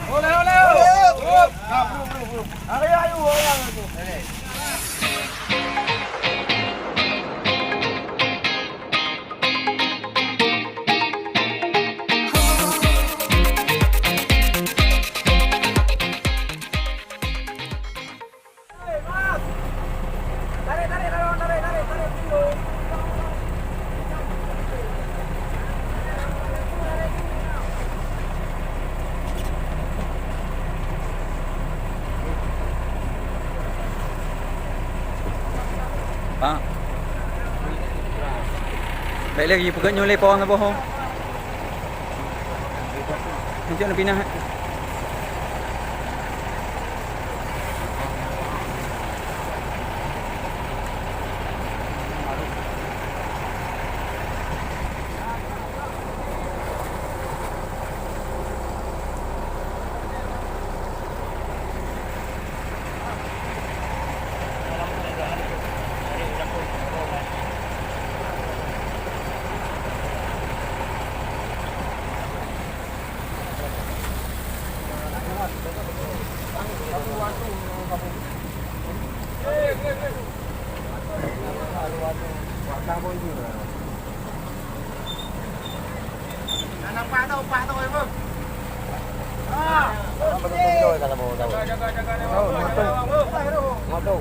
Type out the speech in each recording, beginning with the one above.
Oleh. Ayo. Pak. Baik lagi pegang nyoleh pawang apa ho? Nanti nak pindah. Nampak tau em bang. Jaga. Motor.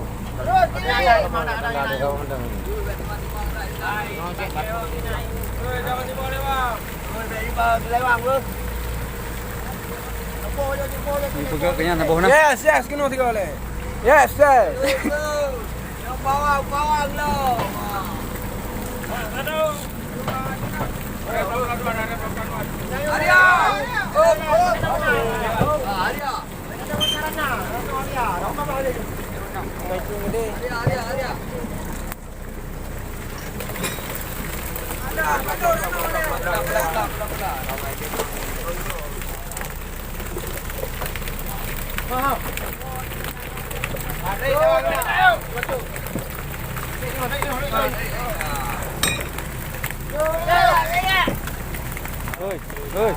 Pegang kenya nak bawa nak? Yes, kena tiga oleh. Yes. Yang bawang lo. Aduh. Arya. Arya. Arya. Oi.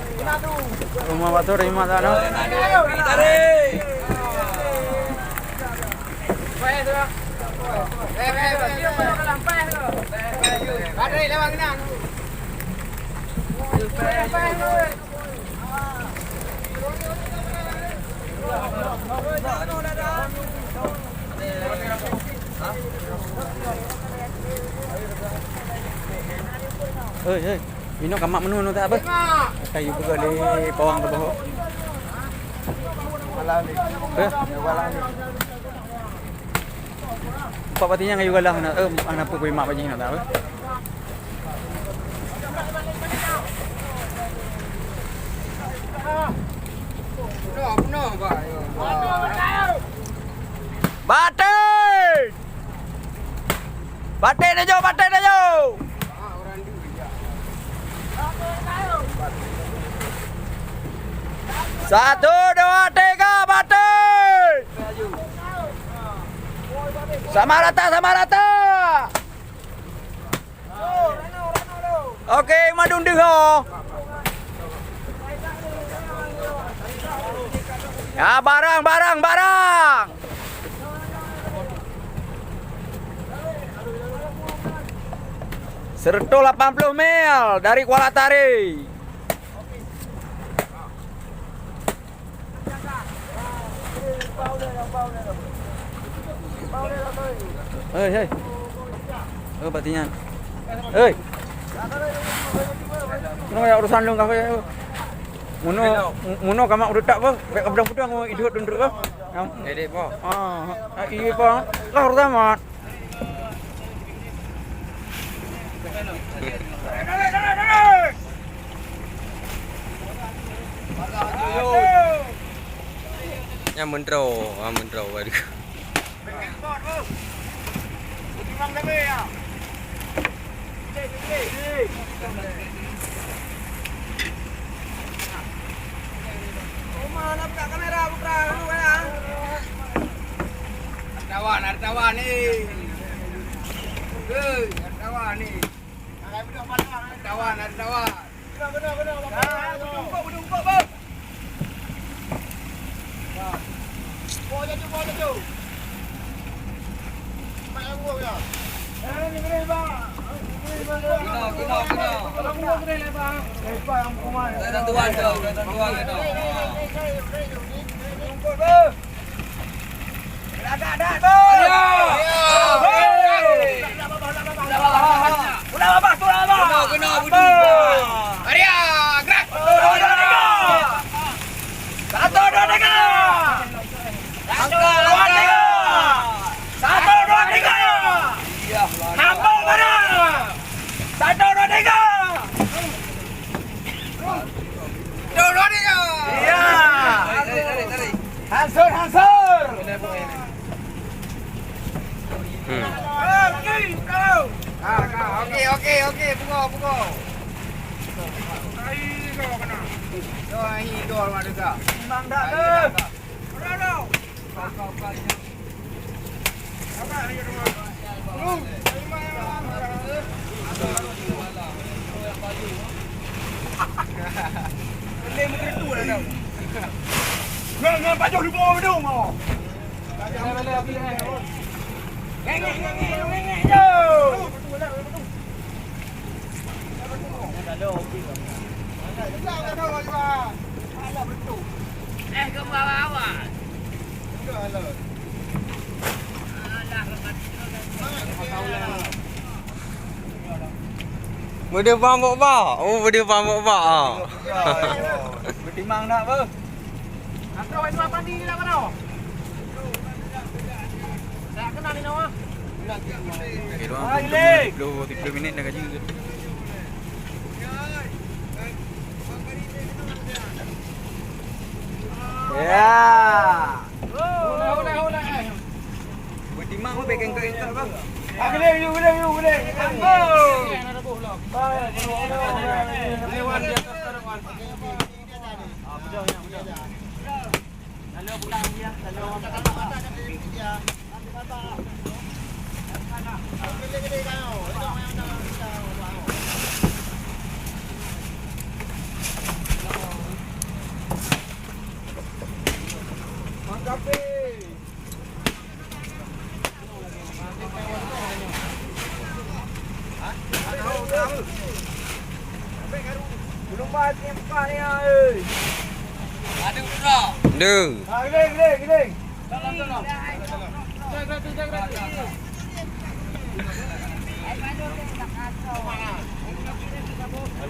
Rumah batu terima tak no? Tarik. Tarik lewat kena. Oi. Mino kamak menu no tak apa? Kayu juga di pawang tu bahu. Walani. Walani. Pak patinya kayu galah nak anak apa kuih mak bajing nak tak apa? Penuh, Pak. Batin aja. Satu, dua, tiga, batin. Sama rata. Okey, madung dengar. Ya, barang. Serto 80 mil dari Kuala Tari. Hei. Oh, patinya. Hei. Kenapa ya urusan lu kau ya? Muno kamak udah tak apa? Baik pedang mau hidup dunduk apa? Edek po. Iya po. Lah pertama. Nya mentro baru. Mana buka kamera buka dulu ya. Hartawan nih. Hartawan nih. Hartawan. Benar. Bawa jaju. Mak yang buang ya. Ni boleh bang. Kena. Kalau buang boleh lah bang. Lepas yang kuman. Tentuan tu. Rumput tu. Ada. Kena budi. Maria, gerak. 1, 2, 3. Angka. 1, 2, 3. Sambung mana? 1, 2, 3. 2, 2, 3. Iya. Tarik. Hansur. Okey. Bunga. Ai kau kena. Ai dua rumah juga. Memang dah tu. Dah. Kau kalinya. Apa hari rumah? Benda mungkin tu dah tahu. Ngan pajuk di bawah hidung kau. Boleh api ni. Ngeng je. Ke bawah. Benda pamuk ba? Oh, benda pamuk ba. Bertimang nak apa? Kau itu apa ni nak kau? Tak kenal ni nama. Okay, doang 30 minit dah gaji. Ya. Hola. Bertimang pun pegang engkau bang. Boleh. Lewat di atas terawan. Lalu pulang dia. Mantap. Belum mati empat ni ai. Ada pula. Ada. Giling. Dalam. Jaga.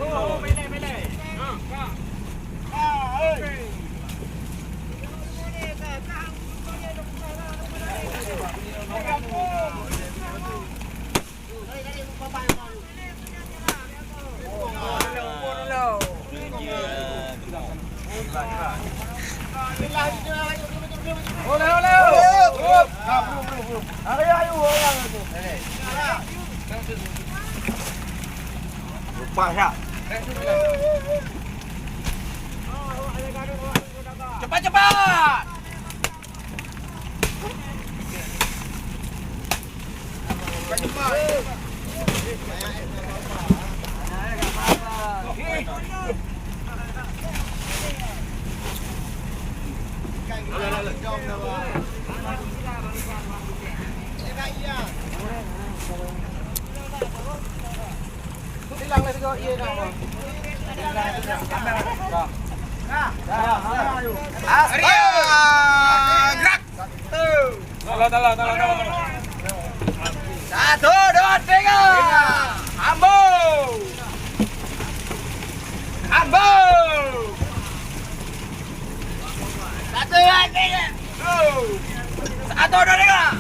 Oh, mele. Lupa. Cepat. Hilanglah tengok ia dah. Gerak. Dalam. 1, 2, 3. Ambo. 1, 2, 3. 1, 2, 3.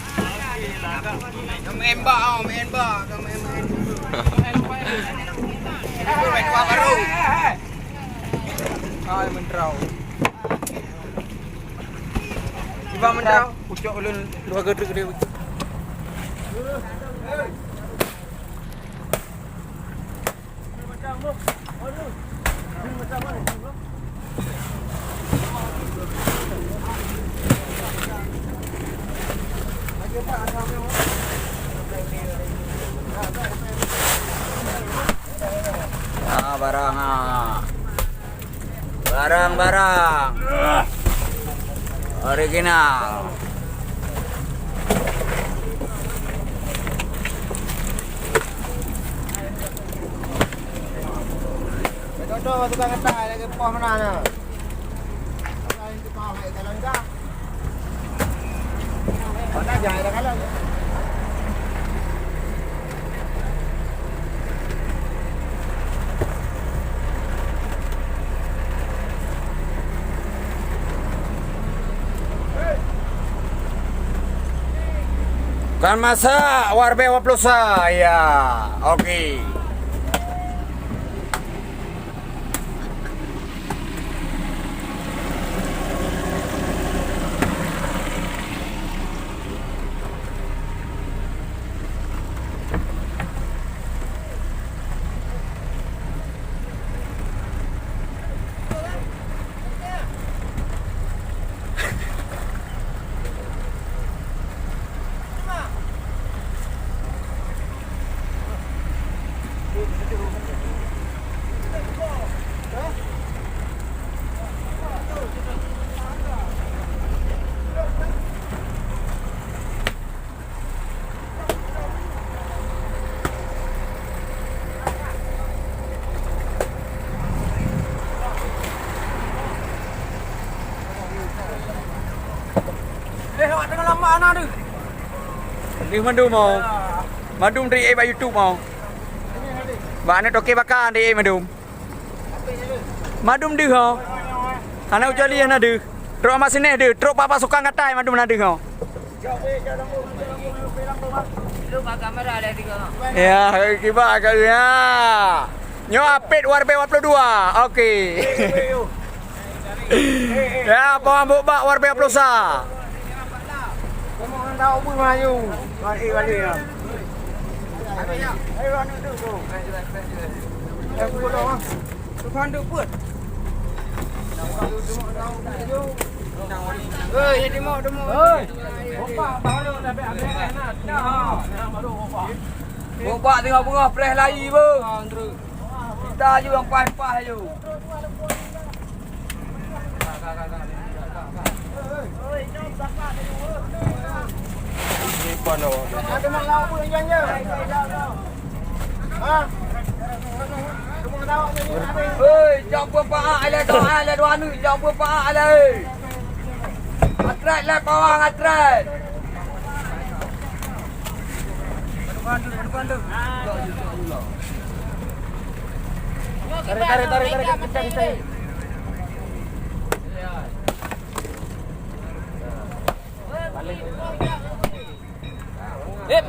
Main bak. Main dua baru. Ai mendrau. Tiba mendrau. Ucok ulun dua gedek dia. Barang. Original. Contoh tukang ngetai lagi pos mana ni? Kalau itu pos baik kalau enggak. Mana jangan ada kalau. Kan masak warbe waplosa ya. Okey. Awak tengah lama anak tu. Ni mandu mau. Madum dari ba YouTube mau. Ba ana toke bakar dari madum. Madum deu ho. Ana ucali ana deu. Truk amat sini deu. Truk papa suka ngatai madum na deu ho. Lu pak kamera ada tiga. Ya, kiba agak ya. Nyo apit warbe 22. Okey. Ya, bawa mbok warbe plosa. Kamu orang tahu pun Melayu. Balik ya. Ayo anu tu tu. Eh, pulang. Tuhan duk pun. Hei, demo. Hei. Opak baru dapat ambil nak. Dah. Baru opak. Opak tengok bengah press lari pun. Kita je yang pas-pas je. Ada mak lau pun yang je. Ha? Kamu tahu ni apa? Hei, jangan buat paak lah kau lah dua ni. Jangan buat paak lah. Atret lah bawang atret. Bandu. Tarik. Hep.